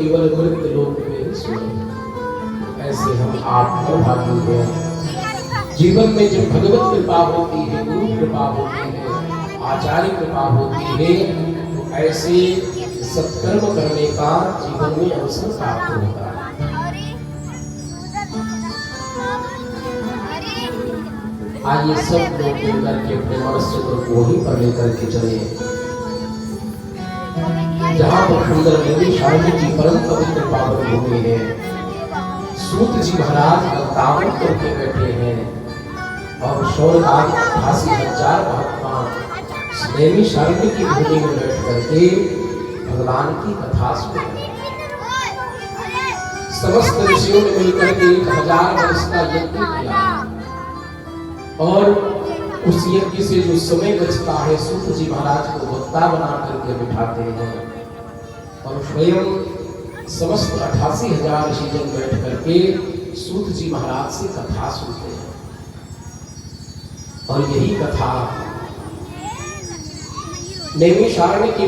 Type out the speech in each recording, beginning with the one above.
केवल मृत लोक में ही सुने। ऐसे हम आप भाग्य हैं। जीवन में जब भगवत कृपा होती है, गुरु कृपा होती है, आचार्य कृपा होती है, तो ऐसे सत्कर्म करने का जीवन में अवसर प्राप्त होता है। आइए सब लोग मिलकर के अपने मनुष्य को ही पर लेकर के चले, जहाँ पर सुंदर देवी शारदा की परम पवित्र पावन भूमि है। सूत जी महाराज अवतारण करके बैठे हैं और शौर्यराज 88,000 महात्मा देवी शारदा की भूमि में बैठ करके भगवान की कथा सुन रहे हैं। समस्त ऋषियों ने मिलकर के 1000 वर्ष का यज्ञ किया और उस यज्ञ से जो समय बचता है सूत जी महाराज को वक्ता बना करके बिठाते हैं और स्वयं समस्त 88,000 ऋषिजन बैठ करके सूत जी महाराज से कथा सुनते हैं। और यही कथा नैमिषारण्य की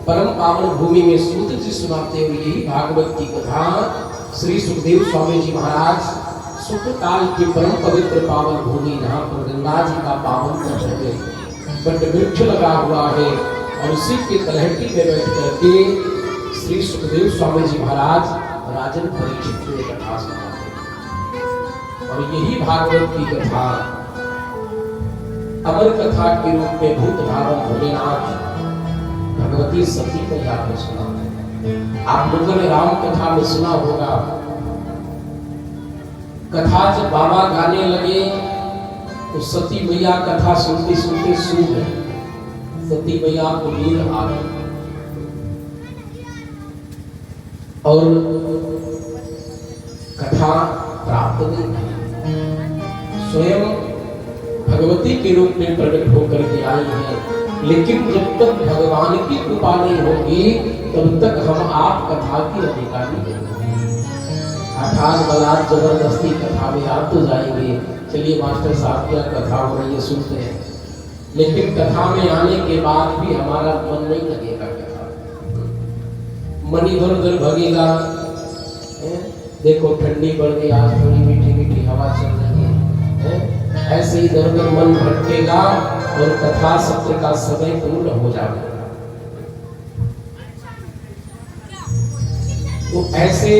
परम पावन भूमि में सूत जी सुनाते हुए यही भागवत की कथा श्री सुखदेव स्वामी जी महाराज सुख काल की परम पवित्र पावन भूमि, जहाँ पर गंगा जी का पावन तट है, बट वृक्ष लगा हुआ है और उसी के तलहटी में बैठ करके श्री सुखदेव स्वामी जी महाराज राजन परीक्षित को कथा सुनाते। और यही भागवत की कथा अमर कथा के रूप में भूत भावन भोलेनाथ भगवती सती मैया को सुनाते। आप लोगों ने राम कथा में सुना होगा, कथा जब बाबा गाने लगे तो सती मैया कथा सुनते सुनते सो गए। सती मैया को नींद आ गई और कथा प्राप्त नहीं हुई। स्वयं भगवती के रूप में प्रकट होकर के आई है, लेकिन जब तक भगवान की कृपा नहीं होगी तब तक हम आप कथा की अधिकारी नहीं होंगे। अठार बलात् जबरदस्ती कथा में आप तो जाएंगे, चलिए मास्टर साहब क्या कथा हो रही है सुनते हैं, लेकिन कथा में आने के बाद भी हमारा मन नहीं लगेगा। कथा मन इधर उधर भगेगा। देखो ठंडी बढ़ गई, आज थोड़ी मीठी मीठी हवा चल रही है, ऐसे इधर उधर मन भटकेगा और कथा सत्य का समय पूर्ण हो जाएगा। तो ऐसे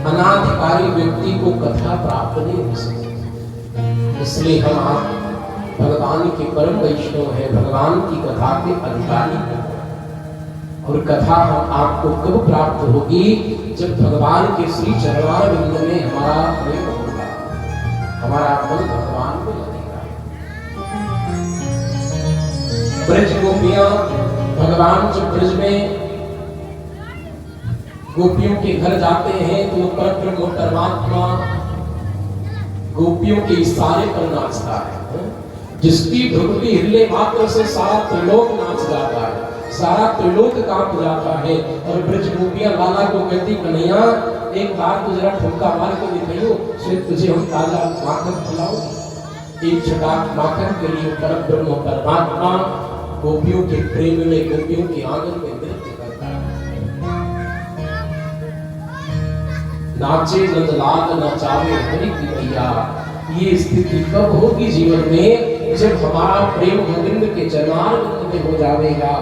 अनाधिकारी व्यक्ति को कथा प्राप्त नहीं हो सकती। इसलिए हम आप भगवान के परम वैष्णव हैं, भगवान की कथा के अधिकारी हैं। और कथा हम आपको कब प्राप्त होगी? जब भगवान के श्री चरणारविंद में हमारा प्रेम होगा, हमारा मन भगवान में लगेगा। ब्रज गोपियां, भगवान जब ब्रज में गोपियों के घर जाते हैं तो परब्रह्म परमात्मा गोपियों के इशारे पर नाचता है। जिसकी भ्रुकुटी हिले मात्र से सारा त्रिलोक नाच जाता है, सारा त्रिलोक कांप जाता है। और ब्रज गोपियां लाला को कहती, कन्हैया एक बार तो जरा ठुमका मार के दिखाइयो, फिर तुझे हम ताजा माखन खिलाओ। एक छटाक माखन के लिए परब्रह्म परमात्मा गोपियों के प्रेम में, गोपियों के आंगन में नृत्य करता है। नाचे नंदलाल नचावे हरि की मैया। ये स्थिति कब होगी जीवन में? जब हमारा प्रेम गोविंद के चरणारविंद में हो जाएगा।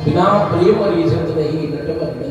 बिना प्रेम और इज्जत नहीं, नटवर नहीं।